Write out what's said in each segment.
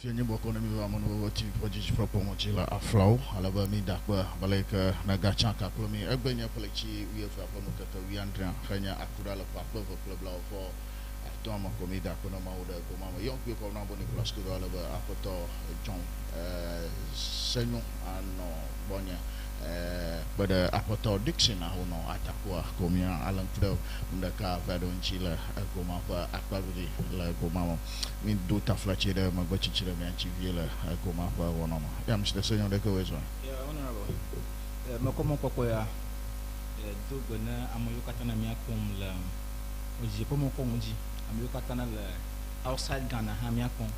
Fianye boko na mi wa mono TV project propo la aflau alaba mi dakwa baleka na gacha ka mi egbenya pelechi wi fa pa mo kaka wi andra khanya akura la pa pa club la fo to ma ko mi dakwa na ma oda ko ma yon ko na boni plus ko alaba apoto John senyo ano bonya pada apoto Dixon na hono atakwa ko mi alan fdo ndaka vado nchila ko ma pa akwabi la ko ma min do ta flachira ma bachi chira mi anchi viela ko ma pa wono ma ya mr senyo de ko wezo ya honorable makomo koko ya do gona amoyo katana mi akom la oji pomo ko nji amoyo katana la outside Ghana ha mi akom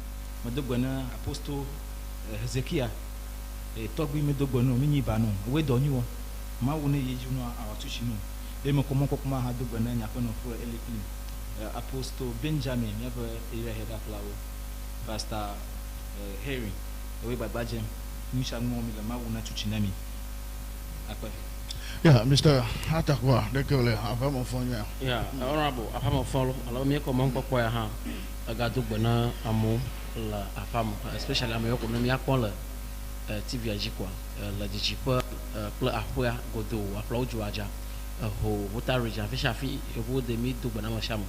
ma do gona apostle Hezekiah togbi mi do gona mi nyi ba no we do nyi wo ma wo ne yeju no awatuchi no e makomo koko ma ha do gona nya ko no fo elekli Apostle Benjamin, never area head of flower, Pastor Harry, away by Bajem, Misha Momi, the Mawuna Chuchinami. Yeah, Mr. Atakwa, the girl, I'm phone. Yeah, honorable, I have a follow, allow me a common choir, I got to Bena, Amo, La Afam, especially American Miacola, TV Ajikwa, La Dichipa, Pla Aqua, go to Applaud Juaja, who water region, Fishafi, who they meet to Banama Sham.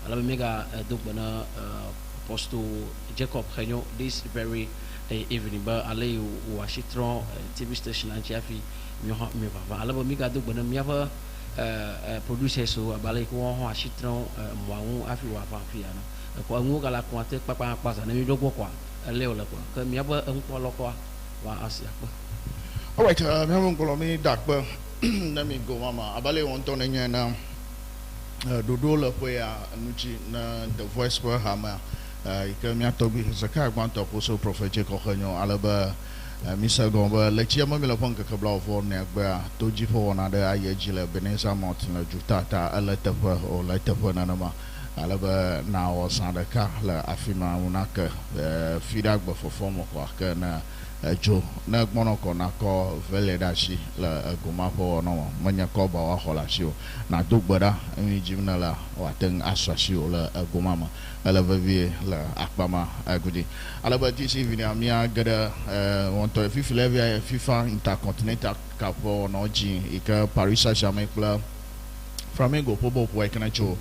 Alors mega donc posto Jacob Renyo this very evening but allez au Washington TV station and Jeffy mi va alors mega donc bana mi ava producer so balai ko Washington mo afi wa fa fi ana ko ngo kala ko te papa pasa na mi dogo kwa leo la kwa que mi ava ko lo kwa wa asia ko all right mi ava ko mi dak ba na mi go mama abale won to na na dodo la po ya nuchi na the voice for hama ike mi atobi zaka gbanto ko so prophet ko khanyo alaba misa gomba le chia ma mi la pon ka bla fo ne gba to ji fo na da aye ji la benesa mountain la jutata ala tafa o la tafa na ma alaba na o sandaka la afima unaka feedback ba fo form ko ka na jo na gbono ko na ko vele da shi la goma po no manya ko ba wa hola shi na dugbara mi jimna la wa ten aswa shi la goma ma ala vavi la akpama agudi ala ba ti si vini amia gada won to FIFA Intercontinental Cup no ji ika Paris Saint-Germain club Flamengo pobo po ekana cho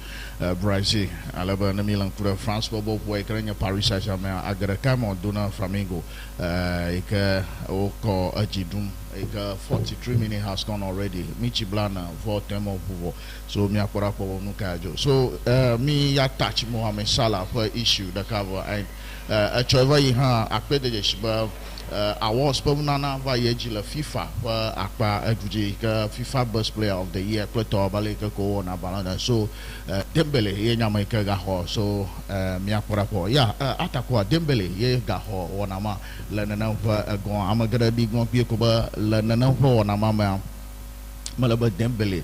Brazil alaba na Milan kura France pobo po ekana Paris Saint-Germain agara kama dona Flamengo eka oko ajidum eka 43 minutes has gone already michi blana for temo pobo so mi akora pobo nuka jo so mi ya touch Mohamed Salah for issue the cover and achova yi ha akpede je shiba awards pemnana va yeji la FIFA wa akpa aguje ka FIFA best player of the year kleto baleka ko na balanda so Dembele ye nyama ka ga ho so mi akora po ya atakwa Dembele ye ga ho wona ma la na va gon amagara di gon pie ko ba la na ho na ma malaba Dembele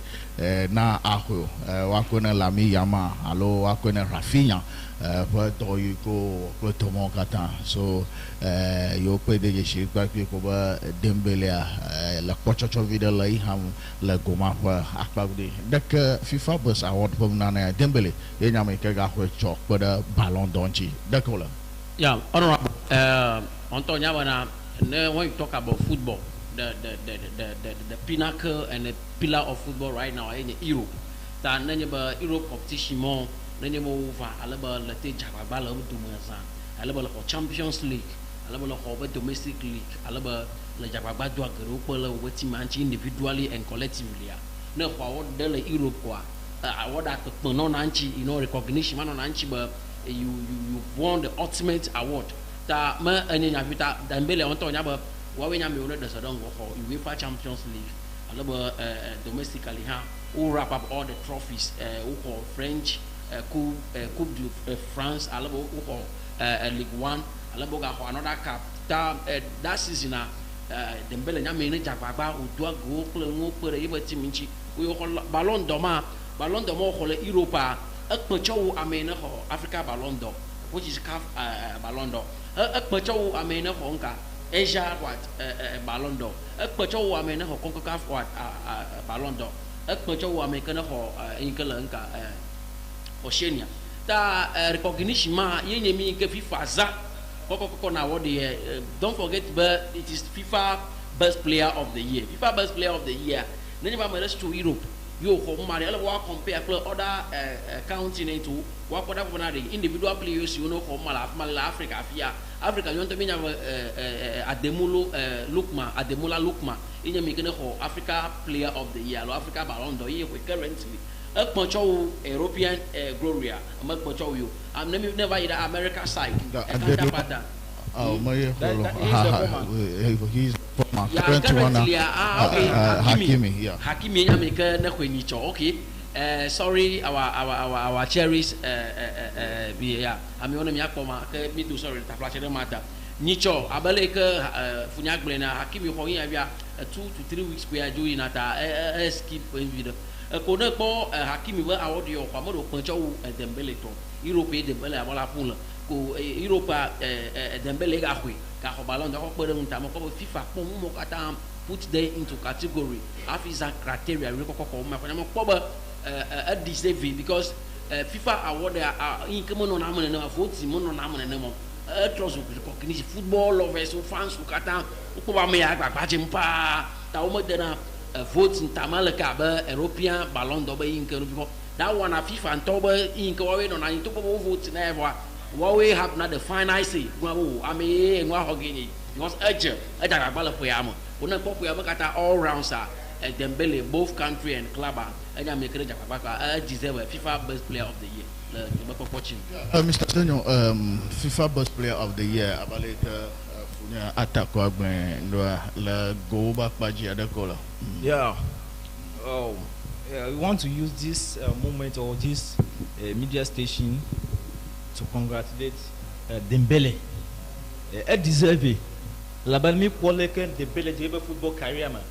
na aho wako na Lami Yama alo wako na Rafinha for to you go to mo kata so yo pede je shi kwa ko ba Dembele la kochocho video la ham la goma fa akpabdi dak FIFA Best Award pom na Dembele ye nyama ke ga ho chok pada Ballon d'Or chi dak wala yeah honorable Antonio wana when you talk about football the pinnacle and the pillar of football right now in Europe. That nanyaba Europe competition mo nanyaba over alaba la te jaba bala to masa alaba la Champions League alaba la domestic league alaba la jaba ba do agro pela wati manchi individually and collectively na kwa award de la Europe kwa award at no nanchi recognition man nanchi but you won the ultimate award ta ma anya vita Dembele on to nyaba we nyame wona da sadon go for UEFA Champions League alaba domestically who wrap up all the trophies who call French Coupe de France alaba who call League 1 alaba ga another cup that season Dembele nyame ne jagbagba odua go kle ngo pere yeba timinchi we call Ballon d'Or ko le Europa ekpecho amene ho Africa Ballon d'Or which is CAF Ballon d'Or ekpecho amene ho nka Asia what Ballon d'Or ekpecho wa amene ho CONCACAF what Ballon d'Or ekpecho wa amene ho inkela nka Oceania ta recognition ma yenye mi ke FIFA za Koko na award don't forget but it is FIFA best player of the year. FIFA best player of the year. Then you must to Europe. You come mari ala wa compare with other continent to wa koda bona the individual players you know come mala Africa afia Africa you want to mean Ademola Lukma in your making for Africa player of the year or Africa Ballon d'Or currently a poncho European Gloria I'm poncho you I'm never either America side oh my he's yeah, currently, Hakimi, yeah. Hakimi, okay. Sorry, our cherries, yeah. I'm on me me do sorry, the flash matter. Nicho, Abaleka, Funyak Brena, Hakimi, 2 to 3 weeks we are doing at a skip video. A corner ball, Hakimi, where our audio, Pamodo, Poncho, and Dembele, Europe, Dembele, Wallapula, go Europa, Dembele, Gahui. Ballon d'Or FIFA put them into category African criteria deserving because FIFA award in common on amon votes on amon trust recognition football lovers fans who kata me agba votes in Tamalaka European Ballon d'Or in that one FIFA and Toba in on votes never. What we have not the final say. I mean, it was urgent. I don't have a poyamo. When I pop, we have all rounds are Dembele, both country and club. And I make it a deserve a FIFA best player of the year. Mr. Senor, FIFA best player of the year. About attack la go back by Giadacola. Yeah. Oh, yeah. We want to use this moment or this media station to congratulate Dembele. Deserve la balmi kwaleken Dembele the football career man.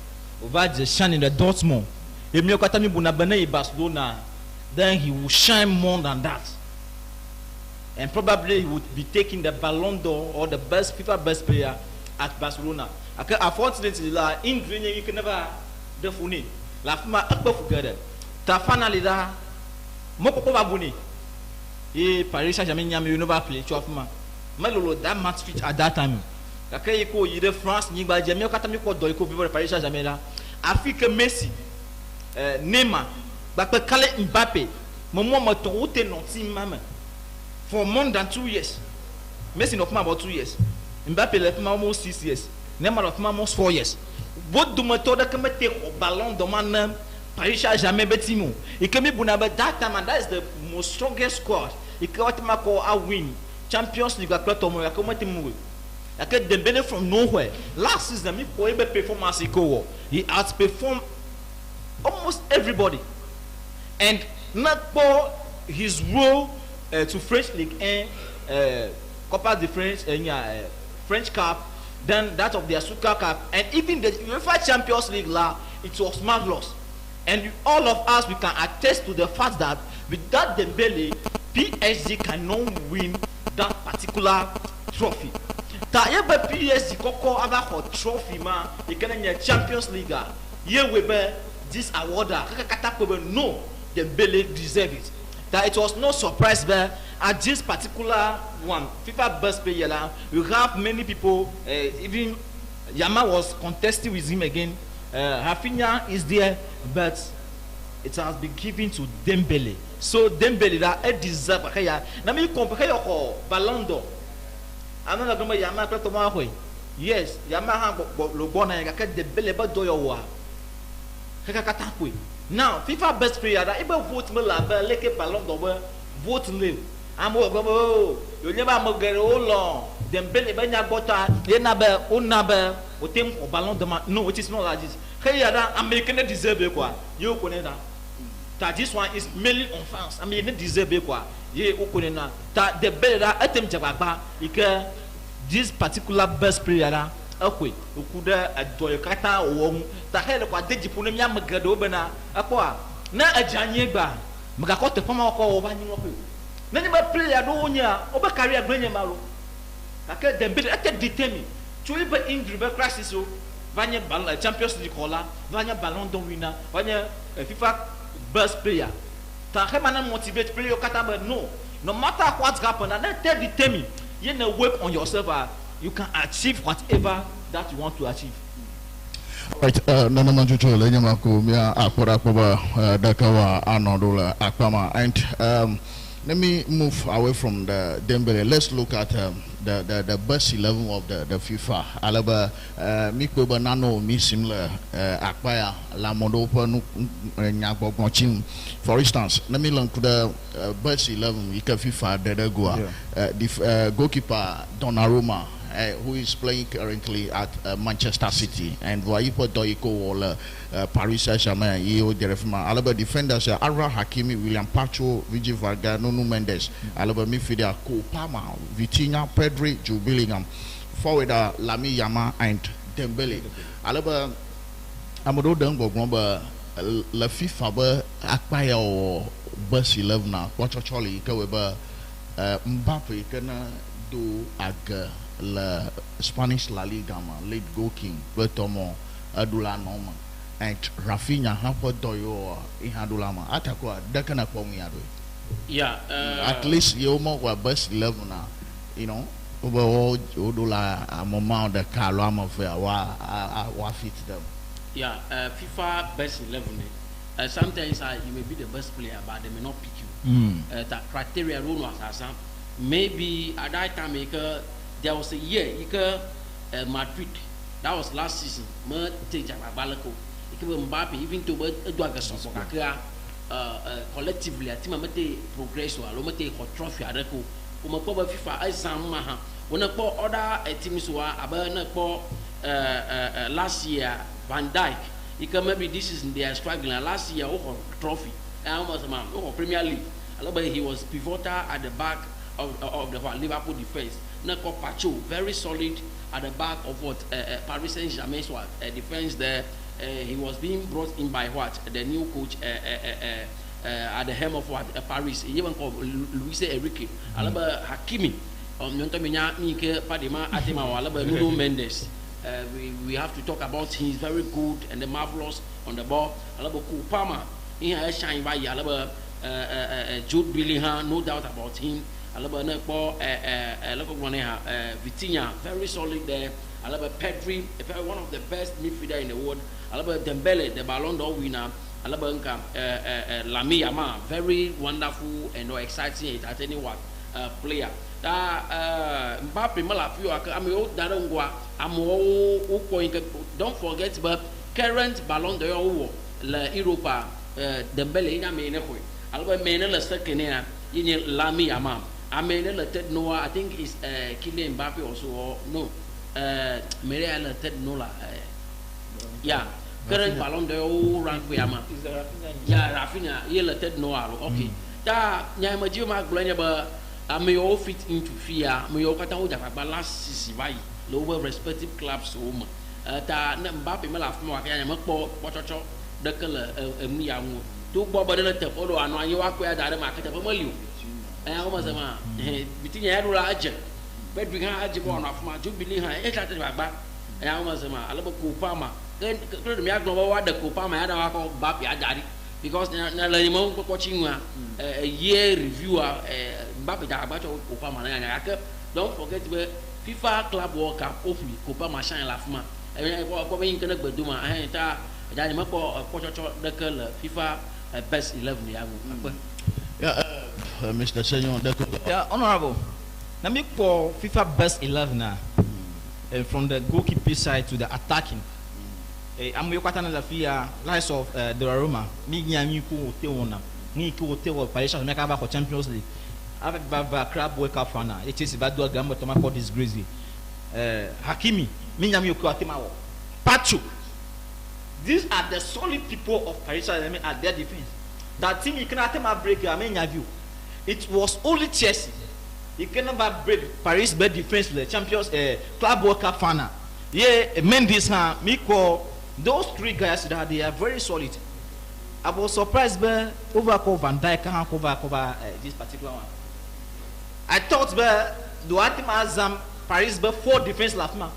Over the shine in the Dortmund. If me okata mi bunabana Barcelona, then he will shine more than that. And probably he would be taking the Ballon d'Or or the best FIFA best player at Barcelona. Unfortunately, la injury you can never defune. La fuma akba fugada. Ta finally da moko ko babuni. Et Paris Saint-Germain you never play tu afuma malolo that match fit at that time kakay ko yide France ni ba jemi okata mi ko do ko vivre Paris Saint-Germain là Afrique Messi Neymar ba pe kale Mbappé momo mo to wote no team mama for more than 2 years Messi no for about 2 years Mbappé left almost 6 years Neymar of almost 4 years both do moto da kama te ballon de man Paris Saint-Germain betimo e kemi bunaba that time and that is the most strongest squad e what mako a win Champions League at tomo ya komati mu like Dembele from nowhere last season me ko ebe performance go he outperformed almost everybody and not for his role to French League and Copa de France French Cup then that of the Asuka Cup and even the UEFA Champions League la it was marvelous. And all of us, we can attest to the fact that without Dembele, PSG cannot win that particular trophy. Ta yebe PSG koko aba for trophy man, you can in Champions League. Ye webe this award no Dembele deserve it. That it was no surprise there at this particular one FIFA best player. You have many people, even Yama was contesting with him again. Rafinha is there, but it has been given to Dembele. So Dembele that a deserve kaya. Na me compare ko Ballon d'Or. Ano na goma Yama plato ma hoy. Yes, Yama ha lo bona ya ka Dembele ba do yo wa. Kaka kata ko. Now FIFA best player that ebe vote me la ba leke Ballon d'Or vote le. Amo go yo nyeba mo gere o long. Dembele ba nya bota ye na ba una ba o tem o Ballon d'Or. No, it is not like this. Hey, American deserve quoi. You connais that this one is mainly on France. I mean, deserve quoi. Ye connais na. That the better item jababa. Because this particular best player là, okay. O kuda adoyo kata o. Ta hele kwa deji pune mya magado bena. Akwa na ajanye ba. Magakote pama ko o ba nyi ngoko. Na ni ba player do nya, o ba career do nya malo. Kaka Dembele ate determine. Tu ibe injury ba crisis o. Vanya Champions League hola, vanya Ballon d'Or winner, vanya FIFA best player. Ta remana motivate player kataba no. No matter what happen, and then tell the temi. You know, work on yourself. You can achieve whatever that you want to achieve. Right, nana manjucho le nyama ko mia akora koba dakawa anodola akpama, and let me move away from the Dembele. Let's look at the best 11 of the FIFA. Alaba Mikoba Nano mi similar Akpaya La Modopa Nyagbochim. For instance, let me look to the best 11 Ika FIFA Dedegua. The goalkeeper Donnarumma, who is playing currently at Manchester City, and Waipo Doiko or Paris Saint-Germain, EO Derefma, Alaba defenders, Ara Hakimi, William Pacho, Vigi Varga, Nuno Mendes, Alaba midfielder, Kopama, Vitinha, Pedri, Jude Bellingham, forward Lami Yama, and Dembele. Alaba Amado Dembo Gromba, La FIFA, Akpaya or Bus 11, Watcholi, Kaweba, Mbappe, Kana do Aga. La Spanish La Liga lead goal king Bertomo Adula Norman and Rafinha Hampo Doyo Ihadulama Atakwa Dakana Pomiado. Yeah, at least Yomo were best 11 now, you know. Overall, Odula a moment the Kalama fair wa fit them. Yeah, FIFA best 11. Sometimes you may be the best player, but they may not pick you. That criteria rule was maybe at that time there was a year Madrid, that was last season. Mbappe even to collectively I think progress or hot trophy adeko FIFA exam when other teams were last year Van Dijk maybe this is they are struggling last year trophy Premier League he was pivotal at the back of the Liverpool defense. Pacho, very solid at the back of what Paris Saint-Germain's defense there. He was being brought in by what the new coach at the helm of what Paris. He even called Luis Enrique. Alaba Hakimi, Nuno Mendes. We have to talk about him. He's very good and the marvelous on the ball. Alaba Kupama, he has shine by Alaba Jude Bellingham, no doubt about him. Alaba Vitinha, very solid there. Alaba Pedri, one of the best midfielder in the world. Alaba Dembele, the Ballon d'Or winner. Alaba Lami Yama, very wonderful and exciting at any one player. Mbappe don't forget, but current Ballon d'Or la Europa Dembele ina mene ko. Alaba mene la second in Lami Yama. I mean, third Noah, I think it's Kylian Mbappe also, or no, Mene la third Nola. Yeah, current Ballon d'Or rank Yama. Yeah, Rafinha, ye la third Noah. Okay. Ta nyama jima glanya ba may all fit into fear, may all kata uja ba last season by lower respective clubs home. Ta Mbappe malaf mo kaya nyama po pochocho dekala miyamu. Tu bo badala te follow anu anyo akwa da market ba maliu. Between Yadula Agent, Bedwin Agent on of my Jubilee, I started my back. I was a Kupama. Then me I know what the Kupama had a call Bapi Adadi because now watching a year reviewer, Bapi Dabacho Kupama and don't forget where FIFA Club World Cup, hopefully Kupama shine Lafma. I mean, can but do my hand. Dynamo Pocho the color FIFA best 11. Yeah, Mr. Senor, yeah, honorable. Now make for FIFA best 11 now, from the goalkeeper side to the attacking. I'm your partner the fear lies of the Roma. Me nyanyi ko teona. Ni ko tewa Paris make aba for Champions League. Avec Baba Club World Cup fana. It is bad dog gambo to make for disgrace. Hakimi, me nyanyi ko atemawo. Pacho. These are the solid people of Paris Saint-Germain at their defense. That team you cannot break. I mean, have you? It was only Chelsea. You cannot break Paris best defense the Champions Club World Cup final. Yeah, Mendes, Miko, those three guys that they are very solid. I was surprised by over Van Dijk can't cover this particular one. I thought the Duarte Azam Paris but 4 defense last man.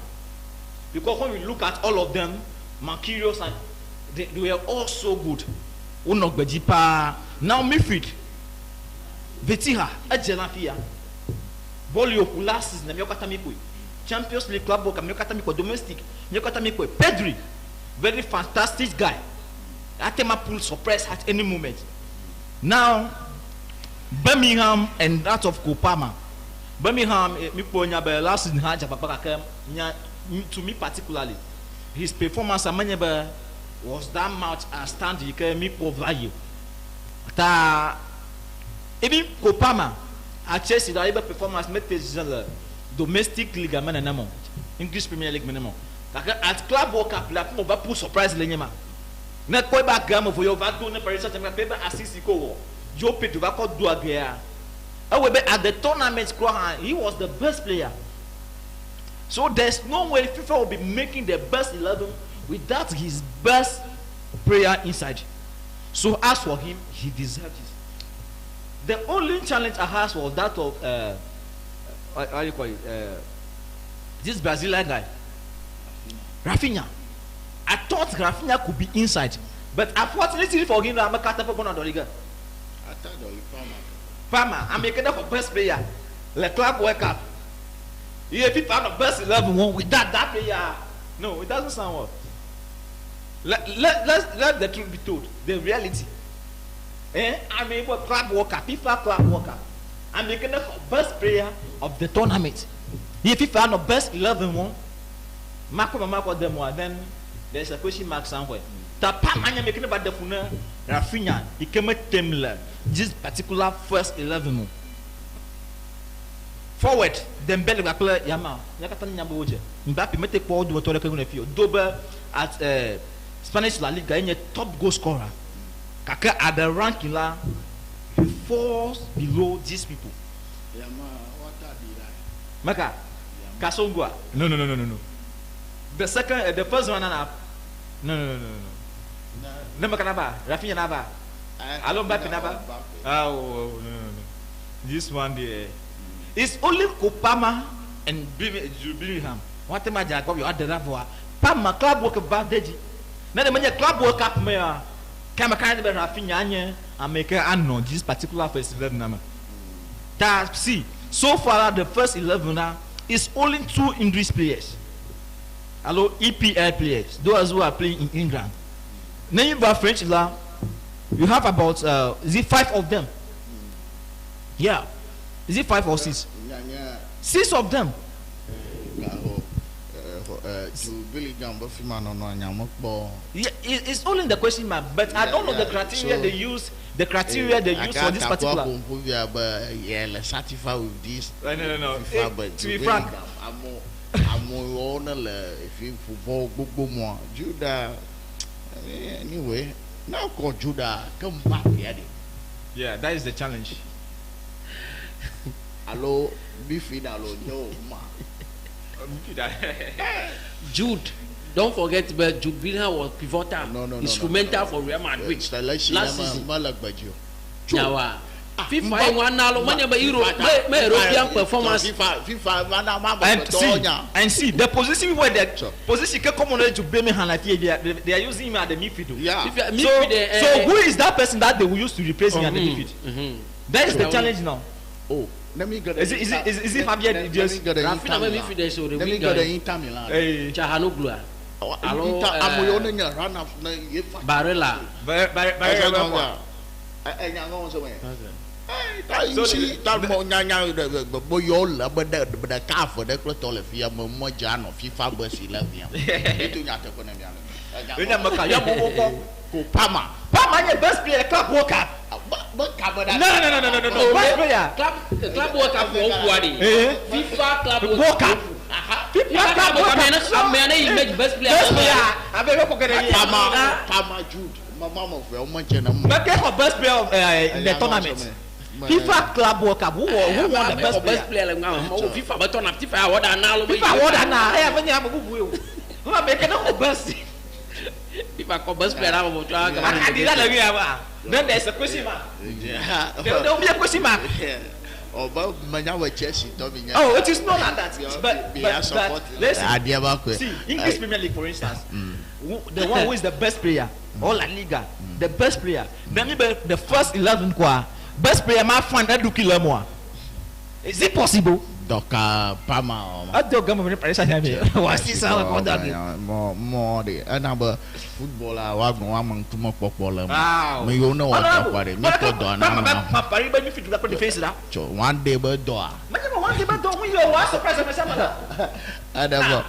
Because when we look at all of them, Marquinhos and they were all so good. Now midfield Vitinha, Ajelafia, Bolio last season na miokata mikwe. Champions League club boka miokata mikwe domestic. Miokata mikwe Pedri. Very fantastic guy. Atema pull surprise at any moment. Now Birmingham and that of Kopama. Birmingham mikwe nya last season ha japapa ka nya to me particularly. His performance amanyeba was that much outstanding. He can make value. Ta even Kopama at Chelsea that able performance make the domestic league man English Premier League minimum. At club World Cup la pour pour surprise le nyama. Na ko ba gam for your va do na Paris Saint-Germain paper assist ko. Joe Pedro va ko do agea. At the tournament he was the best player. So there's no way FIFA will be making the best 11 without his best player inside. So as for him, he deserves it. The only challenge I had was that of how do you call it? This Brazilian guy, Rafinha. I thought Rafinha could be inside, but unfortunately for him, I'm a catapult on the league. I thought Palmer, I'm making up for best player. Let club work up. If he found the best 11 without that player, no, it doesn't sound well. Let the truth be told, the reality. I'm able to club worker, FIFA club worker. I'm making the best player of the tournament. If he found the best 11 Marco them then there's a question mark somewhere. Tapa manya making about the funa Rafinha, he came at Temler, this particular first 11 Forward, Dembele va play Yama. Yakata nyambo oje. Mbappe mete kwa do to rekunu fio. Dobe at Spanish La Liga in a top goal scorer. Kaka at the ranking la he falls below these people. Yama what are the Maka Kasongwa. No. The second the first one up. No. Nema kanaba, Rafinha naba. Alon Mbappe naba. No. This one there. It's only Kopama and Birmingham. What am I going to do? Pama club work about Deji. Now the club work up me. Come kind of Rafinha and make an this particular first 11 number. See, so far the first 11 now is only 2 English players. Hello, EPL players. Those who are playing in England. Then you have French la. You have about is it 5 of them? Yeah. Is it 5 or 6? 6 of them. Yeah, it's only the question mark, but I don't know the criteria they use. The criteria they use for this particular. Yeah, satisfied with this. No. To be frank, I'm on if you football go more. Judah. Anyway, now call Judah come back here. Yeah, that is the challenge. Hello, Biffy, hello, no, ma. Jude, don't forget, but Jude Bellingham was pivotal, instrumental for Real Madrid last season. Now, FIFA one now, money by European performance. And see the position where the position can come on to Birmingham like they are using him at the midfield. Yeah. So who is that person that they will use to replace him at the midfield? That is the challenge now. Oh. Let me get is it Fabian just Rafinha maybe if they show the let me get the Inter Milan. Chahanoglu. Alo amoyone run up na Barella. Barella. Nyango so me. Ta isi ta mo nyanya boyola beda ka for the clotole fia mo jano FIFA boss 11. Itu nyata ko na miano. We na maka ya mo ko Pama your best player club World Cup. No. Best player. Club World Cup won FIFA Club World Cup. FIFA Club World Cup. I'm image best player. I be go get Pama Jude. Mama of your manchester. But get for best player in the tournament. FIFA Club World Cup. Who won the best player? FIFA but on FIFA award now. FIFA award now. I have any abu. Who are making the best? FIFA best player. Then there's a question mark. There will be a question mark. Oh, Chelsea. Oh, it is not like that. But let's see English Premier League, for instance. The one who is the best player, or La Liga, the best player. Then the first 11 best player, my friend, that do kill more. Is it possible? Doka Pama. I don't come from Paris. What's this? More the another footballer. One too much popular. Wow. Me you know what it. Me put down. Paris, but if you do the face that. One day but door. One day but don't we are surprised I never.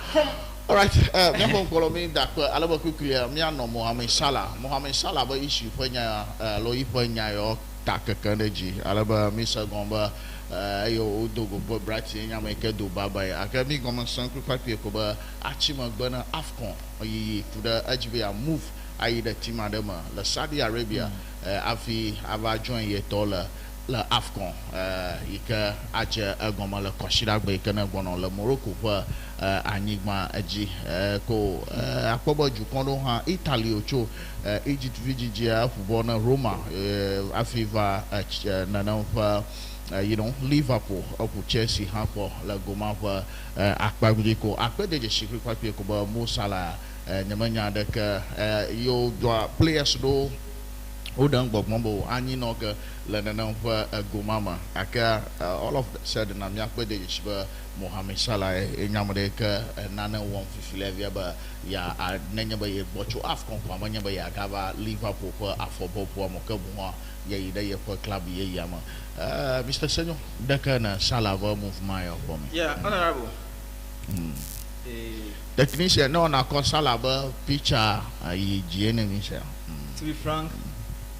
All right. Member Colombia that alaba quickly. Me no Mohamed Salah. Mohamed Salah but issue for nya loyi for nya yo taka kandeji. Alaba Mr. Gomba. Yo dogo bo brati nya make do baba ya. Akami goma sanku papi ko ba achima gbana Afcon. Oyi to the HBA move. Ayi the team adema. La Saudi Arabia. Afi ava join ye tola. La Afcon ika aje agoma la koshira gbe kana gbono la Morocco kwa anigma aji ko akobo jukondo ha Italy ocho Egypt vijija football na Roma afiva na fa Liverpool oku Chelsea ha ko la goma fa akpagudi ko akpede je shikri kwa ko ba Mo Salah nyamanya de ka yo do players do Odang Bob Mombo, Annie Noga, Lennon Gumama, Aka, all of that said, and I'm Yakba de Yishba, Mohamed Salah, Yamadeka, and Nana 150 but ya, I never bought you Afcon, Pamanya, Gava, Liverpool, Afo, Mokabu, Yay, they for club Yama. Mr. Senor, Dekana Salah move my for me. Yeah, honorable. Technician, no, na Salah, picture, To be frank,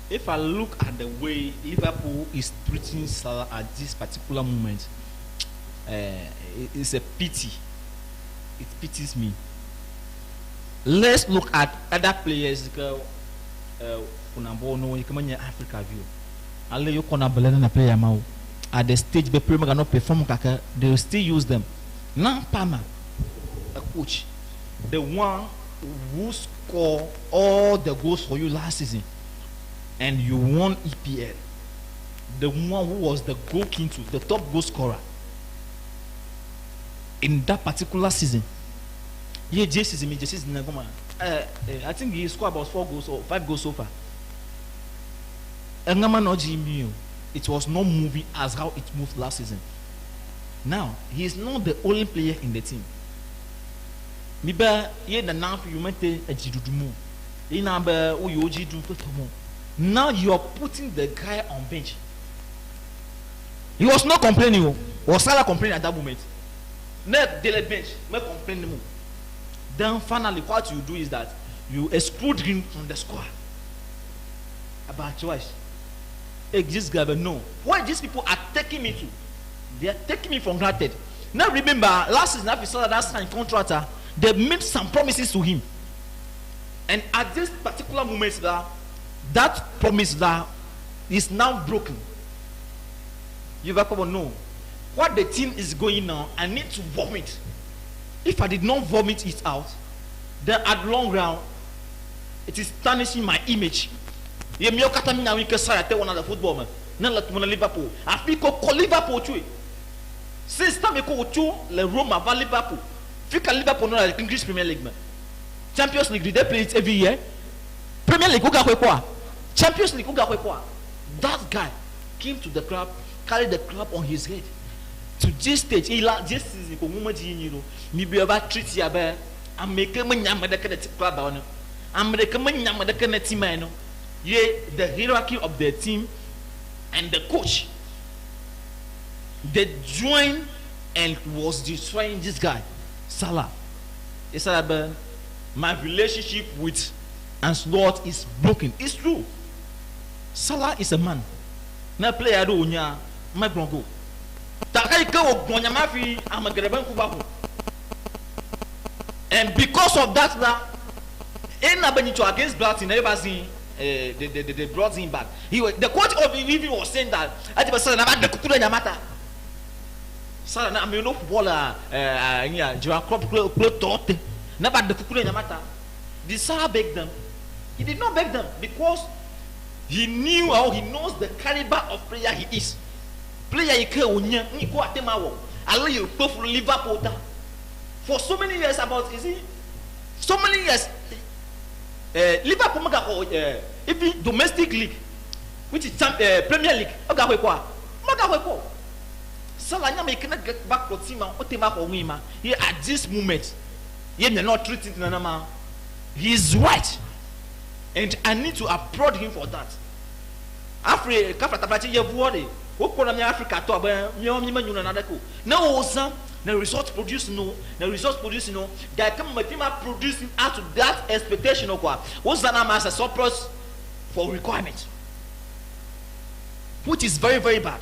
if I look at the way Liverpool is treating Salah at this particular moment, it's a pity. It pities me. Let's look at other players. Africa view. I'll let you player at the stage the premier cannot perform. They will still use them. Now Palmer, a coach, the one who scored all the goals for you last season. And you won EPL, the one who was the goal king to the top goal scorer in that particular season. Yeah, I think he scored about 4 goals or 5 goals so far. It was not moving as how it moved last season. Now he is not the only player in the team. Now you are putting the guy on bench. He was not complaining. Was Salah complaining at that moment? Net daily bench, not complaining. Then finally, what you do is that you exclude him from the squad. About choice. This guy, but no. Why these people are taking me to? They are taking me for granted. Now remember, last season after Salah that signed contractor, they made some promises to him, and at this particular moment that promise that is now broken. You know what the team is going now. I need to vomit. If I did not vomit it out, then at long run, it is tarnishing my image. You me okata mi na we kesa ate one of the football man. Na let mo na Liverpool. Afi ko Liverpool tue. Since time ko tue le Roma va Liverpool. Fika Liverpool no la English Premier League man. Champions League they play it every year. Premier League uga kwa. Champions League uga kwa. That guy came to the club, carried the club on his head. To this stage, he la this season ko moment you know, me be about treat ya be. I'm making me nyama da kana club ba no. I'm making me nyama da kana team no. Yeah, the hierarchy of the team and the coach, they joined and was destroying this guy, Salah. He said, my relationship with Anslot is broken. It's true. Salah is a man. Na player do nya my bronco. Takai ko gonya mafi amagreben kubaku. And because of that, in Abenicho against Blackton, everybody they brought him back. The coach of even was saying that at the Salah the Kutura Yamata. Salah I mean no footballer Joan Klopp taught never the Kutura Yamata. The Salah begged them. He did not beg them because he knew how he knows the caliber of player he is. Player he can unya ni ko atemawo. Allow you to for Liverpool for so many years so many years. Liverpool even domestic league, which is Premier League, Salah nyame cannot get back to team o team ko win here at this moment he may not treat it na he is right and I need to applaud him for that. Africa fatapati ye vuode o ko na Africa to ba mi manyuna na dako na ozam the results produce no they come my team are producing out to that expectation of what was that as a surplus for requirement, which is very very bad.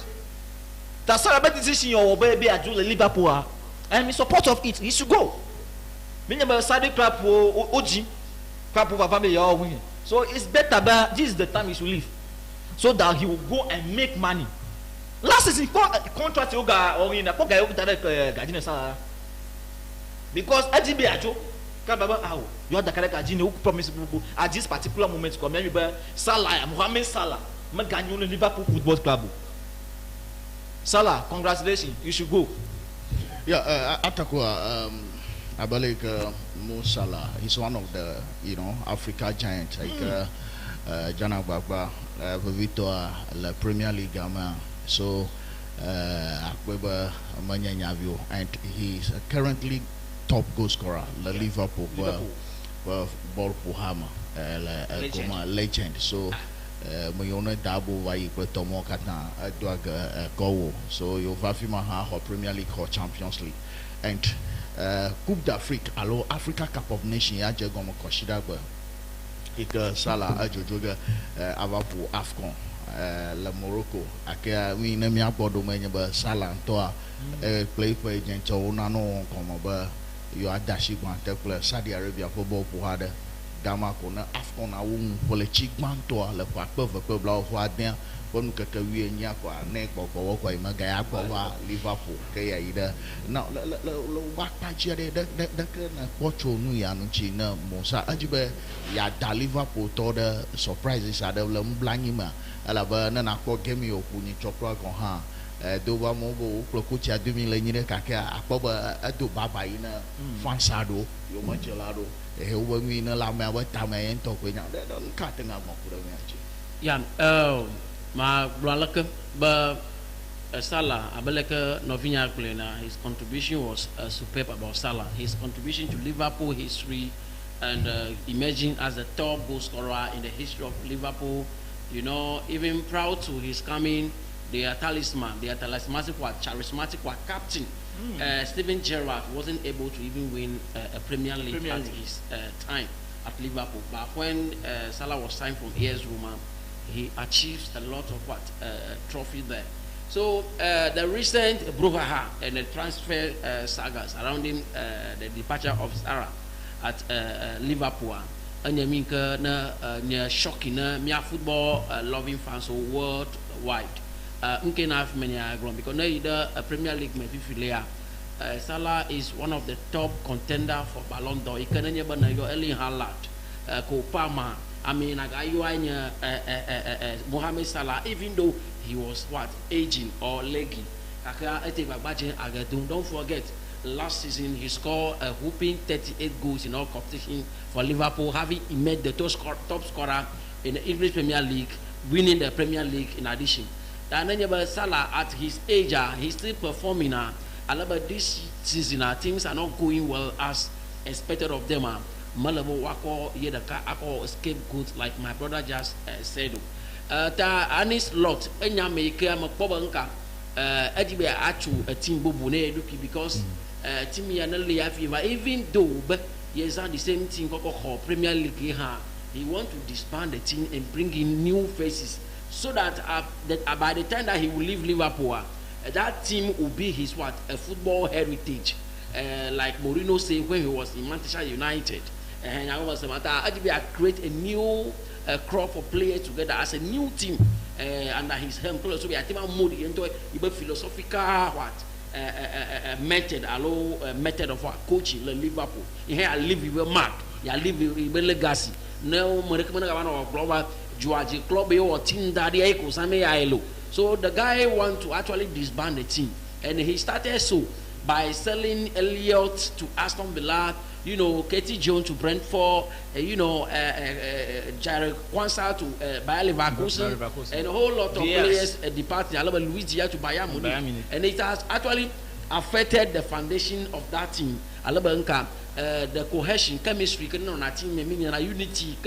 That's all about decision your baby at Liverpool. I am in support of it. He should go. Minimum side club OG club of family all win. So it's better, but this is the time he should leave, so that he will go and make money. Last season contract you got or in a pocket because AGB Ajo how you are the correct Ajin who promised at this particular moment to come remember Salah Mohamed Salah Maganu Liverpool Football Club. Salah, congratulations, you should go. Yeah, Atakwa Abalik Mo Salah, he's one of the Africa giants like Jana Baba, Victor, the Premier League so Akweba Manyanyavio, and he's currently top goal scorer, the Liverpool ball Puhama, legend. So Mayona Dabo Vai Tomo Kata Adwaga Gowo. So you Vafima ha Premier League or Champions League. And Coupe d'Afrique, allo Africa Cup of Nations ya Jagomo Koshidagba. Ika Salah Ajojoga Avapu Afcon. La Morocco ake we na mi abodo manya ba Salah to play for agent ona no komo ba you adashi gwan te play Saudi Arabia football po hada dama ko na Afcon na wo politique man to le pa pe bla ho aden wonu kaka wi nya ko ne ko ko ma ga ya ko wa Liverpool ke ya ida na le wa pa ji de ke na pocho nu ya nu chi na Musa ajibe ya da Liverpool to the surprises ada le mblanyi ma ala ba na na ko game yo ku ni chopra ko ha do ba mo bo ko ku cha 2000 le ni ka ka apo ba ado baba ina fansado yo ma chelado e ho ba mi na la ma ba ta ma en to ko nya de ka tenga mo ku de chi ya ma blaka ba Salah abeleke novinya plena his contribution was superb about Salah, his contribution to Liverpool history and emerging as the top goal scorer in the history of Liverpool. Even proud to his coming, their talisman, their charismatic captain, Steven Gerrard wasn't able to even win a Premier League at his time at Liverpool. But when Salah was signed from AS Roma, he achieved a lot of trophy there. So the recent brouhaha and the transfer sagas surrounding the departure of Salah at Liverpool. And I mean, na shocking na football loving fans worldwide. Have many because now the Premier League may be Salah is one of the top contender for Ballon d'Or. He can never go Erling Haaland, Kopama. I mean, Mohamed Salah, even though he was aging or leggy. Don't forget. Last season, he scored a whooping 38 goals in all competition for Liverpool, having emerged the top scorer in the English Premier League, winning the Premier League in addition. And then Salah, at his age, he's still performing. But this season, things are not going well as expected of them. Malabo wako the scapegoat, like my brother just said. Anis lot, enya make a pobanka. Edibe atu a team bubune because team yana even though yes the same thing Premier League he want to disband the team and bring in new faces so that by the time that he will leave Liverpool that team will be his a football heritage like Mourinho said when he was in Manchester United and I was create a new crop of players together as a new team under his helm. So we are taking more into a philosophical method, method of coaching the Liverpool. Here I live with mark, I live with legacy. Now, I recommend global George club or team that the so the guy want to actually disband the team, and he started so by selling Elliott to Aston Villa, you know, Katie Jones to Brentford, you know, Jared Kwanzaa to Bayer Leverkusen, and a whole lot of players departing. I love Luis Diaz to Bayern Munich, and it has actually affected the foundation of that team. I love the cohesion, chemistry, na team na unity,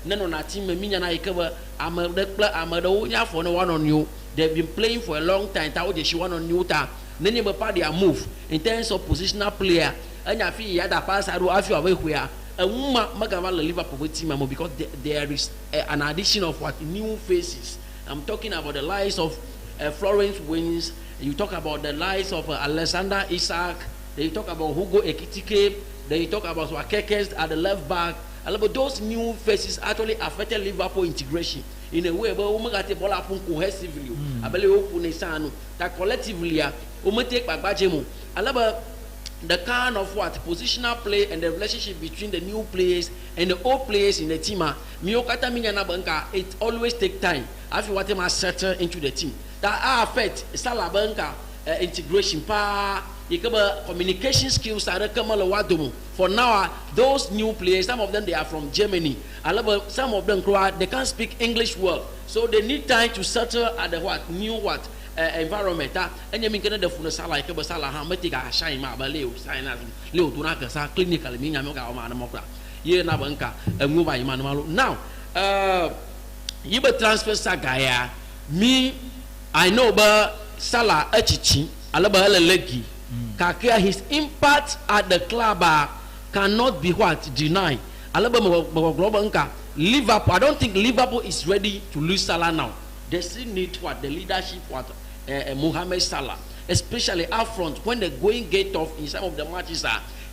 na team na ikawa amada for no one on you. They've been playing for a long time. Tao je one on you ta. Nene ba their move in terms of positional player. Anya fi ya da pass aro afi away where magava Liverpool team because there is an addition of what new faces. I'm talking about the likes of Florence Wings. You talk about the likes of Alexander Isak. They talk about Hugo Ekitike. They talk about Wakekes at the left back. But those new faces actually affected Liverpool integration in a way where we got the ball up cohesively. I believe that collectively, we take back Bajemo. The kind of what positional play and the relationship between the new players and the old players in the team. It always take time. After what they must settle into the team, that affect Salah Banka integration. Communication skills are for now. Those new players, some of them they are from Germany. Some of them they can't speak English well, so they need time to settle at the new environment. And you mean the phone Salah Salah Hamatika shine my Leo Leo Dunaka clinical Minamoka Ye Nabanka and move by Emmanuel. Now you transfer Sagaya. Me, I know but Salah Echichi Alaba Legi. His impact at the club cannot be denied. Liverpool, I don't think Liverpool is ready to lose Salah now. They still need the leadership Mohamed Salah, especially up front when the going get off in some of the matches.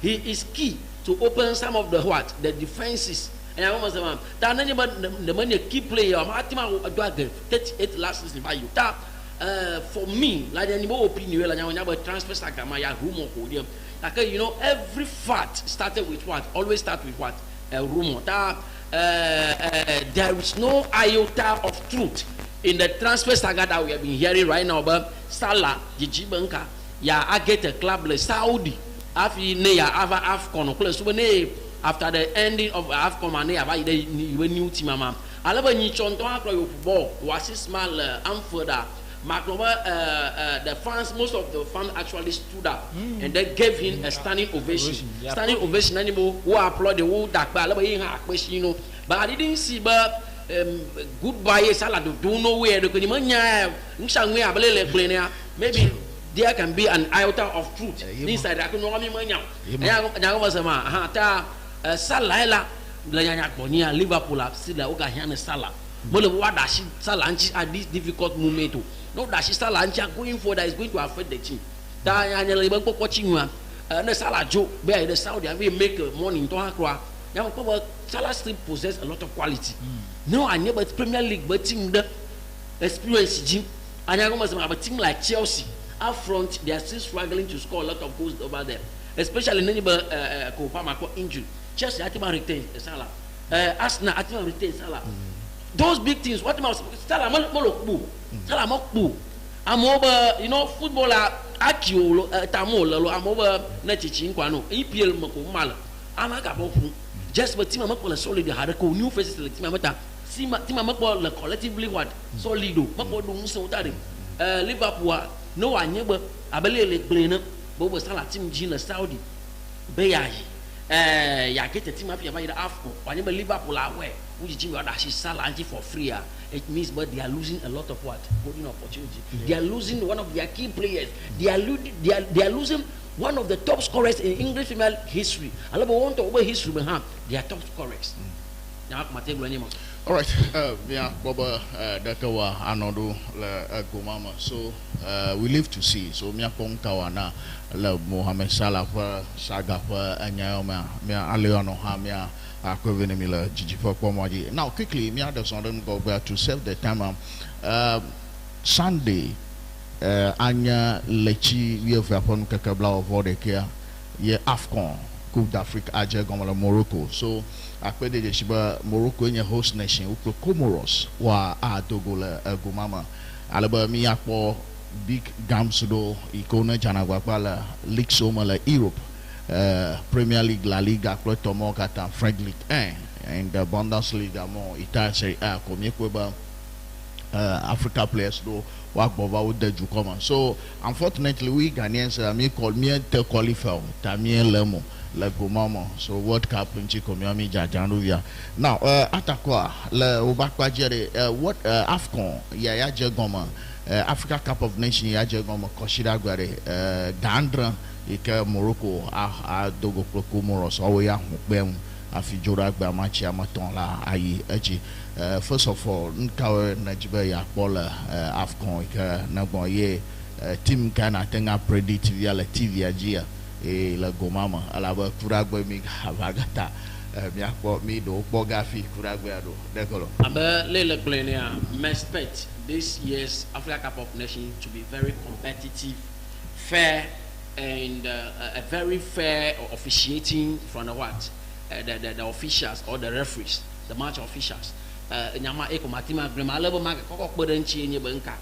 He is key to open some of the defenses. And I almost the money key player. 38 last season by you. For me, like any more opinion, like I transfer Sagamaya rumor. You know, every fact started with what? Always start with what? A rumor. There is no iota of truth in the transfer saga that we have been hearing right now. But Salah, Gigi Banka, I get a club like Saudi. After the ending of AFCON, I new team. I love a new football. Was it small? Amforda. The fans, most of the fans actually stood up and they gave him a standing ovation. Standing ovation, anymore who applaud the whole dark, but I didn't see goodbye. Salah do nowhere. Maybe there can be an iota of truth inside. I can know Salah, Liverpool, Salah. Salah at this difficult moment. No, that she's Salah going for that is going to affect the team. That watching you. Salah Joe, where the Saudi Arabia make money to Accra. Now, Salah still possess a lot of quality. No, I never Premier League, but team the experience gym. And I remember about a team like Chelsea up front, they are still struggling to score a lot of goals over there, especially neighbor Kopama injury. Chelsea Atima retains Salah. Arsenal Atima retains Salah. Those big things, what about Salah Molokbu? Salah Mokbu. I'm over, you know, footballer Akio Tamolo, I'm over Netichin Quano, EPL Mokumal, Amagaboku. Just but Tima Mokola solid had a new faces like Timamata. Tima Mokola collectively what? Solido, Moko so that Liverpool, no one never, I believe Blainer, Bobo Salah Team Gina Saudi, Bayahi. Ya get a team up here by the Afco, whenever Liverpool are aware. Which team are actually Salah for free? It means, but they are losing a lot of what golden opportunity. They are losing one of their key players. They are losing one of the top scorers in English female history. I love want to over history, but they are top scorers. All right, yeah, Boba Dakawa Anodo Gomama. So we live to see. So Mia Pong Tawana, Mohamed Salah, Saga, Anyama, Mia Aleano Hamia. Now quickly, me others on them go back to save the time. Sunday, Anya Lechi we have upon Kakabla of Vodeka, ye AFCON, Coupe d'Afrique, Aja Gomala Morocco. So I played the Shiba Morocco in your host nation, Comoros, wa Togo Gomama, Alaba Miapo big games do ikona janagwa pala league so mala Europe Premier League, La Liga, Tomo Kata, French League 1 and the Bundesliga mo ita Serie A comme kweba Africa players do work bova with the Jukoma. So unfortunately we Ghanaians me call me te qualify tamien lemo le gomamo. So World Cup nchi komi jajanuvia. Now atakwa le obakwa jere what AFCON ya jegoma Africa Cup of Nations ya jegoma koshira gware Gandra ike Morocco a dogo proko moros oya hukbem afijora gba match amaton la ayi eji first of all nkawe Nigeria ya bola AFCON ike na boye team kana tenga predict via la TV ajia la gomama alaba kuragbe mi havagata mi akpo mi do bogafi kuragbe ado dekolo abe lele plenia expect this year's Africa Cup of Nations to be very competitive, fair, and a very fair officiating from the what the officials or the referees, the match officials. Nyama eko matima grema lebo ma koko kpodenchi enye benka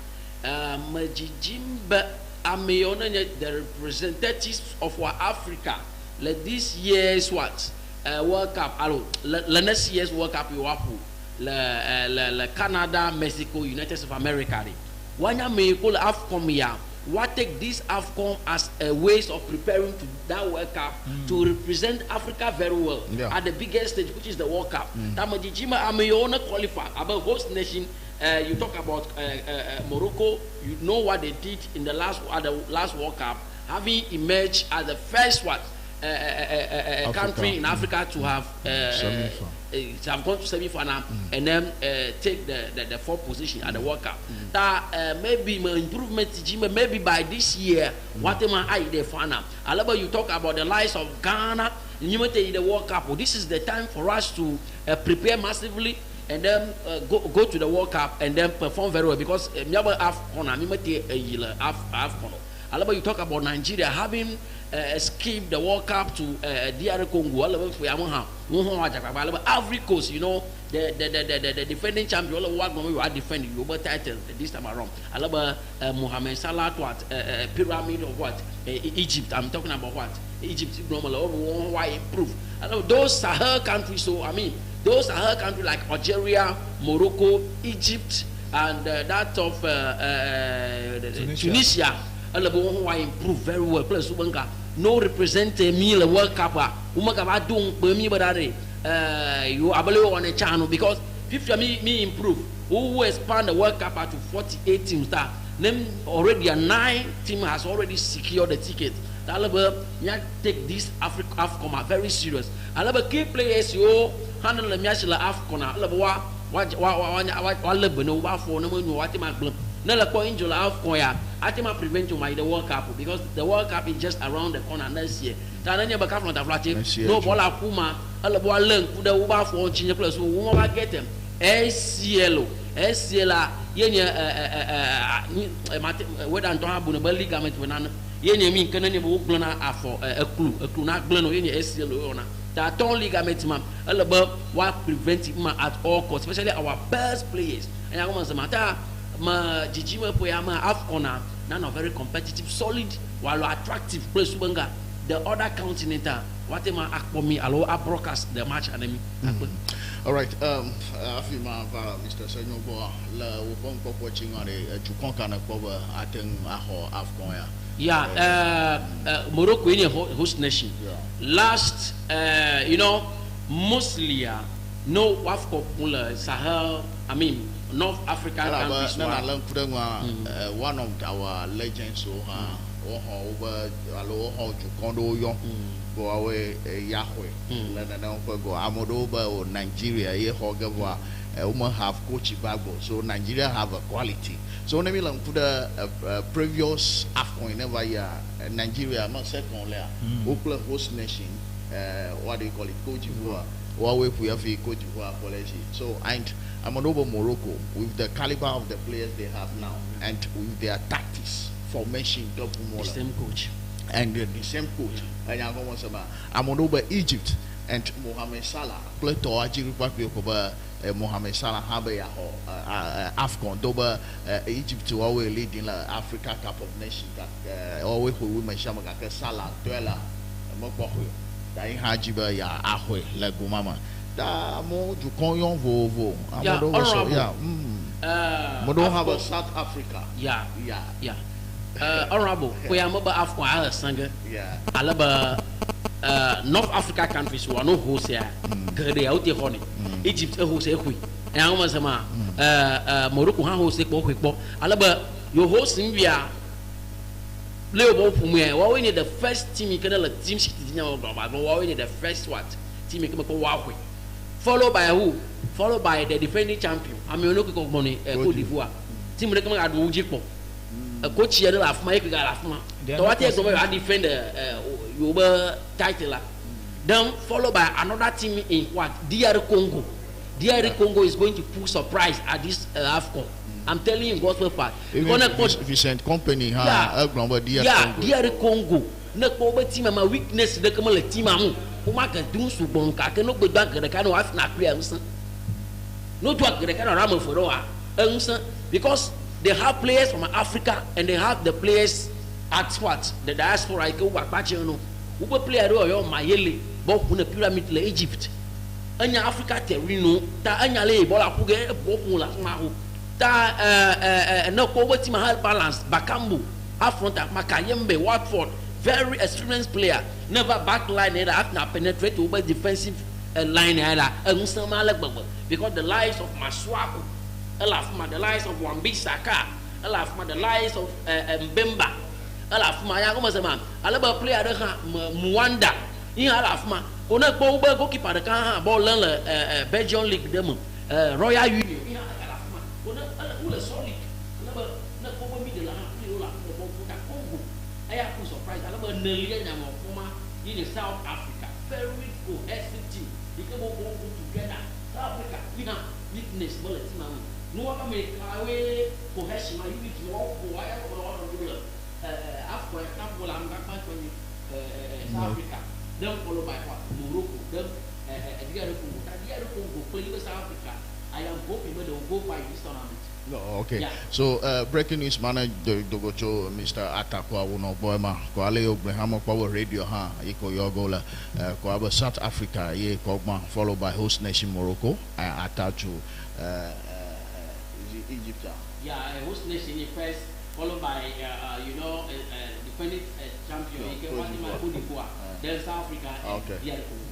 majijimba ameona the representatives of our Africa let this year's what World Cup alo le next year's World Cup you wapu le Canada, Mexico, United States of America wanya me ko AFCON ya what take this AFCON as a ways of preparing to that World Cup to represent Africa very well at the biggest stage, which is the World Cup. Tamajijima ameona qualify about host nation. You talk about Morocco. You know what they did in the last World Cup, having emerged as the first one country in Africa to have gone to semi-final and then take the fourth position at the World Cup. That maybe my improvement, maybe by this year, whatever I the final. I love you talk about the lives of Ghana, in the World Cup. Well, this is the time for us to prepare massively and then go to the World Cup and then perform very well because AFCON, I love you talk about Nigeria having skipped the World Cup to DR Congo. Every coast, you know, the defending champion, all of what we are defending global title this time around. I love Mohamed Salah, what pyramid of what Egypt. I'm talking about what Egypt normally why improve. I love those Sahel countries. So I mean, those Sahel countries like Algeria, Morocco, Egypt, and that of Tunisia. Why improve very well. Plus, no represent me the World Cup. Umaka don't me but you abalo on a channel because if me improve, who expand the World Cup to 48 teams that then already a 9 team has already secured the ticket. Alaba take this AFCON very serious. Alaba key players you handle the match la AFCON. Alaba wa lebeno wa for no what ma glum. Nala ko injure AFCON ya. Atima prevent you my the World Cup because the World Cup is just around the corner next year. Tananya baka from the flat no bola kuma alaba learn kuda uba for change plus we want get them. SCL yenye whether Anton Abu no ligament when yenye mean can any glona afọ a clue na glona yenye SCL ona that ton ligament man alaba what prevent him at all costs, especially our best players. And I want to matter ma jijima poyama AFCON na very competitive, solid, while attractive place ubanga the other continent whatever akpomi allow broadcast the match enemy. All right, afima Mr. Senyobo la wopon popo chingare jukon kana poba aten aho AFCON ya. Yeah, Morocco is a host nation. Yeah. Last, you know, mostly no AFCON Sahel. I mean, North African countries. One of our legends, over alo jukondo yo go away Yahweh. Amodoba Nigeria ye hogewa have coach Bagbo. So Nigeria have a quality. So let me put a previous AFCON never year Nigeria not second layer. Open host nation. What do you call it? Cote d'Ivoire. Huawei Puyafi Cote d'Ivoire policy. So and I'm over Morocco with the caliber of the players they have now and with their tactics, formation, the same coach. And the same coach. And I'm over Egypt. and Mohamed Salah play to Ajiri Pakbi Okoba Mohamed Salah habe ya ho AFCON doba Egypt always leading la Africa Cup of Nations always we women shama ka Salah twela mo kwohwe da in hajiba ya ahwe la gumama da mo ju konyon vovo amodo so yeah mo don't have a South Africa yeah honorable we am ba AFCON a sanga yeah alaba North Africa countries who are no host here gede out here honey Egypt a host ekwi e an ma sama Morocco ha host ekpo kwekpo alaba your host in via leo bo fu me wa we need the first team can the team shit nya wo global but wa we need the first what team can ko wa kwe followed by who followed by the defending champion Amenuveve ko money Cote d'Ivoire team le come adu jikpo coach here la afuma ekwi ga la afuma to what is go defend Yoruba title then followed by another team in what DR Congo. DR Congo is going to put surprise at this AFCON. I'm telling you gospel part. Vicent company DR Congo na ko ba team ma weakness de kama le team amu o ma ka dun su bon ka ke no gbe gba gere ka no af na prayer nsan no to gere ka no ram for wa nsan because they have players from Africa and they have the players at what the diaspora ke wa pa che no wo player do yo mayele bo ku na pyramid le Egypt anya Africa terino ta anya le bola ku ge bo ku la ma ho ta no ko wo team high balance Bakambu front Makayembe Watford very experienced player never back line either have na penetrate over defensive line either because the lives of Maswaku the lives of Wan-Bissaka the lives of Mbemba ya kuma sama alaba player de Mwanda in alafma ona ko ba goalkeeper de kan ha ball le Belgian league dem Royal Union in alafma ona ule solid alaba na ko ba mi de la la ko ta Congo aya ku surprise alaba nelia nya mo kuma in South Africa very cohesive team they come all together South Africa we na weakness ball team no wa me kawe cohesion ma you to walk go aya ko Africa, South Africa, then followed by what? Morocco, then DR Congo, play with South Africa. I am hoping that they will go by this tournament. No, okay. Yeah. So breaking news man dogocho Mr. Atakwa wono boyma ko ale Obraham kwa radio ha iko yogola ko aba South Africa ye ko followed by host nation Morocco attached to Egypt. Yeah, host nation first followed by defending champion Cote d'Ivoire, then South Africa and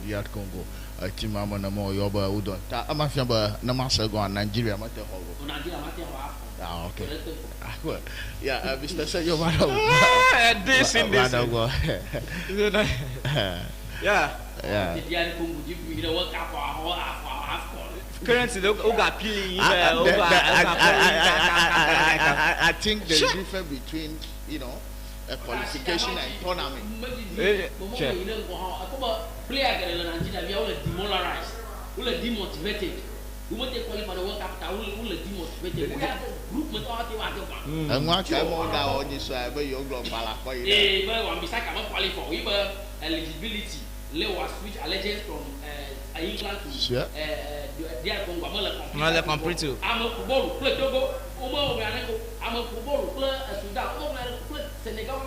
DR Congo. Team mama na mo yoba udon. Ta amafia ba na masa go Nigeria mate ho. Nigeria mate ho. Okay. Well, yeah, Mr. Say your man. This in this. Yeah. The DR Congo give me the World Cup or currently I think there's a difference between a qualification and tournament. Player get Nigeria we are demoralized, we are demotivated. We want to qualify the World Cup, we are demotivated. We have a group mentality and what time on that on this side but you go qualify. Eh, but one beside cannot qualify. We have eligibility. Let us switch allegiance from England to DR Congo. I'm a complete. I'm a football play Togo. I'm a football play Sudan. Play Senegal.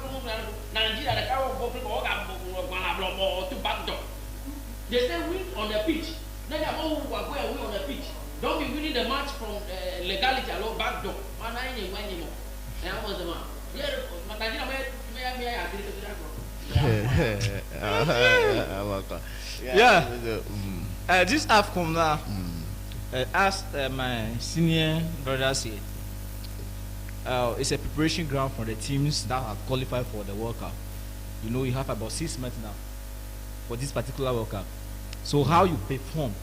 Nigeria. The car of to back door. They say win on the pitch. Then they are all who are going win on the pitch. Don't be winning the match from legality along back door. Man, I ain't winning more. And I was the man. Yeah, Nigeria may agree to that. This AFCON now, as my senior brother said, it's a preparation ground for the teams that have qualified for the World Cup. You know, you have about 6 months now for this particular World Cup. So how you perform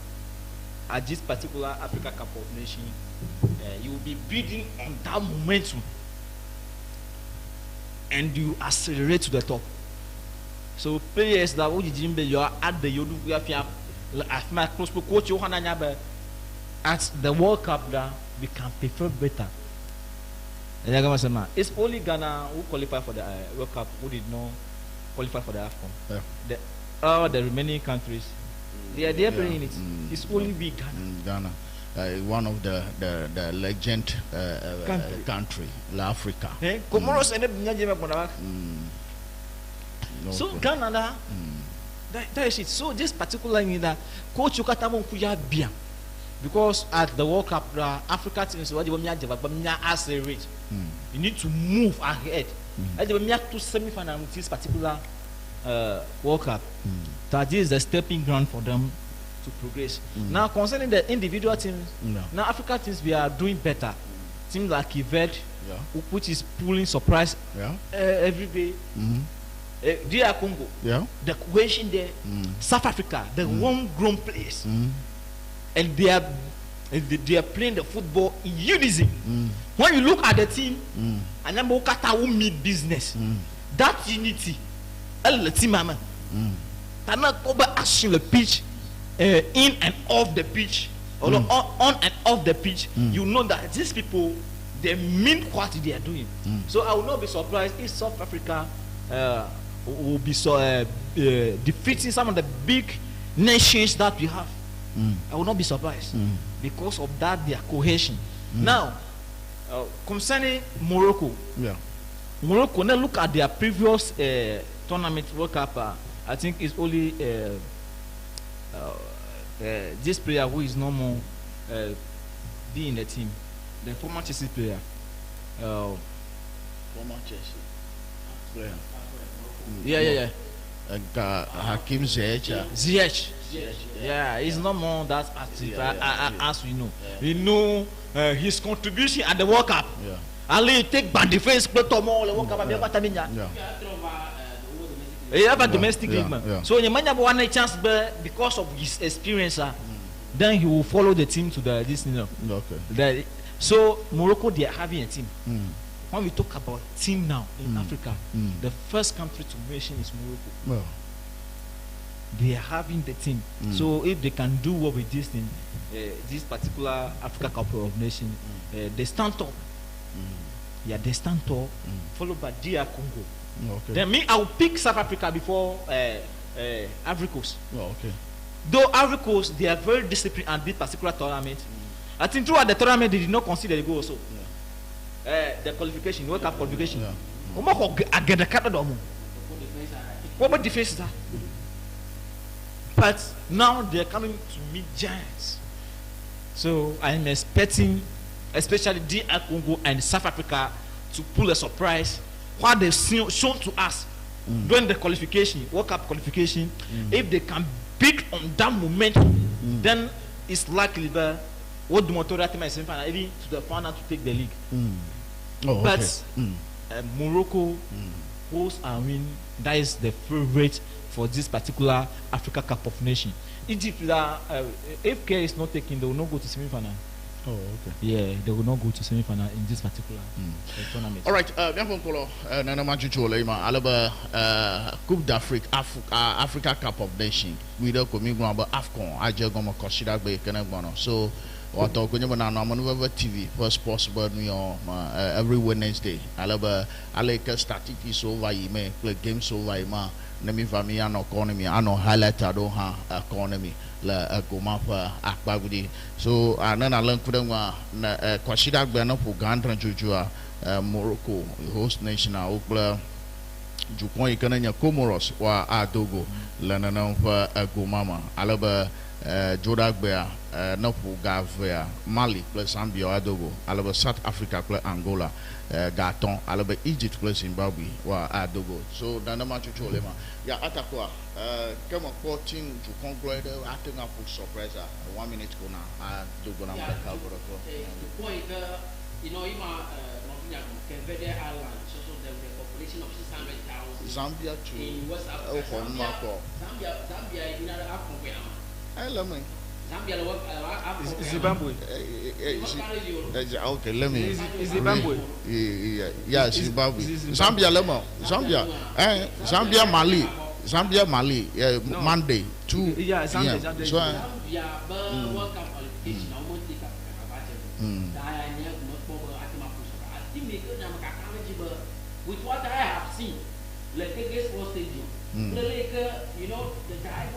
at this particular Africa Cup of Nations, you will be building on that momentum and you accelerate to the top. So players that you are at the at the World Cup that we can perform better. It's only Ghana who qualified for the World Cup who did not qualify for the AFCON. Yeah. All the remaining countries They are playing it. It's only big Ghana. Ghana. One of the legend country, La Africa. Comoros and so Ghana, that is it. So this particular in that coach Yukatamon Kuya Bia, because at the World Cup, Africa teams what you accelerate. You need to move ahead. And they have to semi-final with this particular World Cup. That is the stepping ground for them to progress. Now concerning the individual teams, now Africa teams we are doing better. Teams like Kived, which is pulling surprise every day. DR Congo, the cohesion there, South Africa, the homegrown players, and they are playing the football in unison. When you look at the team, and then Mokata will meet business. That unity, le team mama, Tana Koba action the pitch, in and off the pitch, or on and off the pitch. You know that these people they mean what they are doing. So I will not be surprised if South Africa will be defeating some of the big nations that we have. I will not be surprised because of that their cohesion. Now, concerning Morocco, Morocco. Now look at their previous tournament World Cup. I think it's only this player who is no more be in the team, the former Chelsea player. Former Chelsea player. Yeah. Hakim Ziyech. Yeah, he's not more that active as we know. We know his contribution at the World Cup. Ali take band defense, play Tomo, the World Cup. He have a domestic league man. So you might have one chance, but because of his experience, then he will follow the team to the this. Okay. So Morocco, they are having a team. When we talk about team now in Africa, the first country to mention is Morocco. They are having the team. So if they can do what with this thing, this particular Africa Cup of Nations, they stand top. Yeah, they stand top, followed by DR Congo. Then me, I will pick South Africa before Ivory Coast. Though Ivory Coast, they are very disciplined and this particular tournament. I think throughout the tournament, they did not consider the goal also. The qualification, World Cup qualification. What defense is that? But now they are coming to meet giants. So I am expecting, especially DR Congo and South Africa, to pull a surprise. What they've shown to us during the qualification, World Cup qualification, if they can beat on that momentum, then it's likely that what the Motora team is even to the final to take the league. But Morocco hosts and win. That is the favorite for this particular Africa Cup of Nations. Egypt, if care is not taken, they will not go to semi-final. Yeah, they will not go to semi-final in this particular tournament. All right, bien pour nana majucho le ma alaba Coupe d'Afrique, Africa Cup of Nations. We don't come in about AFCON. I just go ma consider be kana bono. So what talk when you na Amenuveve TV first possible every Wednesday. Alaba aleka static so over me play games over ma. Nemi fami ano economy ano highlight ado ha economy la goma akpagudi so anana lan kudangwa na kwashida gbe na po gandran jujua Morocco host nation a okla jukon ikananya Comoros wa adogo la nana fa goma alaba joda gbe na po gavea Mali plus Zambia adogo alaba South Africa plus Angola Gaton alaba Egypt plus Zimbabwe wa adogo so nana machucho lema ya atakwa kama coaching to conclude acting up for surprise 1 minute go now do go na ka go the point you know can be there island so the population of 600,000 Zambia too in West Africa Zambia in another Africa Zimbabwe. Okay, let me. Zimbabwe. Yeah, Zimbabwe. Zambia, Mali. Monday. 2. Yeah, Zambia. So, with what I have seen, like the stadium, you know, the guy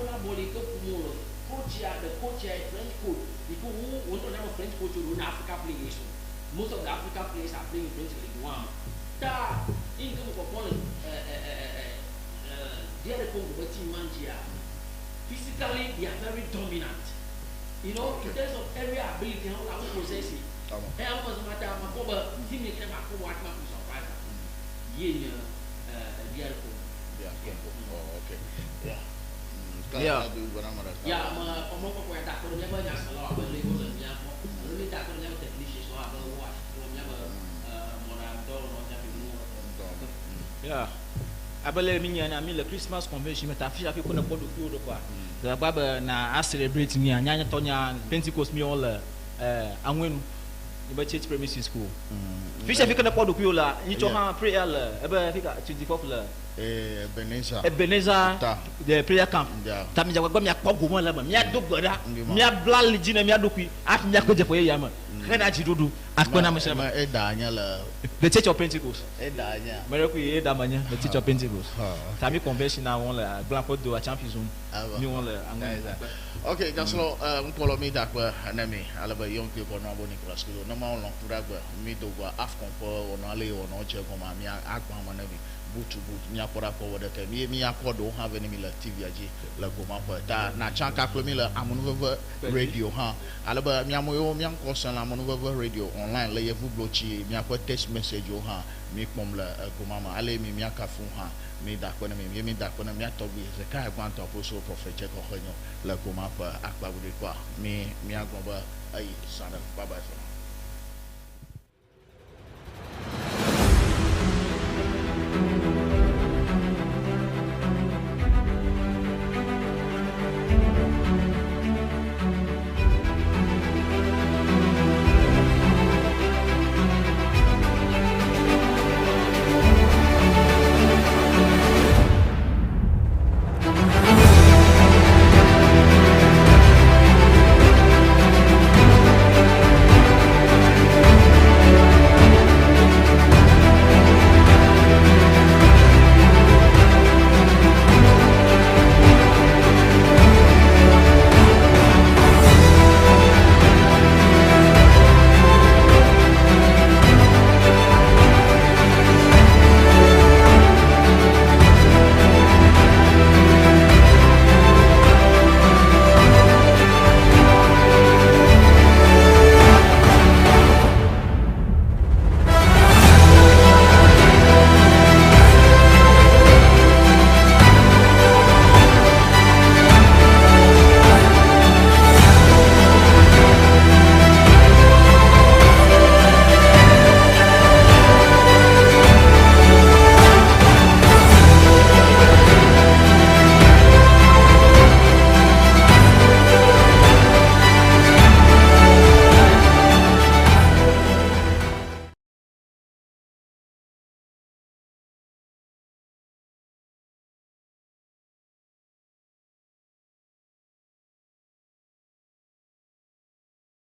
coach here French coach because who want to have a French coach who Africa players most of the African players are playing French League One ta in come upon they are the team man here physically they are very dominant you know in terms of area ability how I possess it and how much matter my cover team make them what my surprise yeah they are oh okay yeah Yeah. ya ma omo ko ya ta ko ne ba nya sala ba le ko nya ko le ta ko nya technician so ba wa ko nya ba mo na do no nya bi mo Yeah. Abele minya na mi le Christmas convention meta fi afi ko na bodo fi o do kwa. Da baba na a celebrate ni anya nya tonya Pentecost mi on le anwenu ni ba church primary school. Fi afi ko na bodo fi o la ni cho ha prayer le ebe fi ka 24 le Ebenezer the prayer camp ta mi jagwa mi akpọ go la mi adogbara mi ablal jina mi adokui af mi akọ jefo ya ma kana jidodo akọ na mse ma e da anya la the church of Pentecost e da anya mere ku e da manya the church of Pentecost ta mi convention na won la blanco do a champion mi won la okay just lo nkolo mi da kwa na mi alaba yon ke ko na bo ni class ko na ma on pura gba mi do gba afcon po ona ale ona oche ko ma mi agba ma na bi butu mi akora ko wode ke mi akodo ha veni mi la tv aji la go ma po ta na chanka ko mi la Amenuveve radio ha alaba mi amoyo mi anko san la Amenuveve radio online la ye vu blochi mi akwa text message o ha mi pom la go mama ale mi aka fun ha mi da ko na mi da ko na mi atobi ze ka gwan to po so prophet check ko nyo la go ma po akpa bu de kwa mi agbon ba ayi sana bye bye.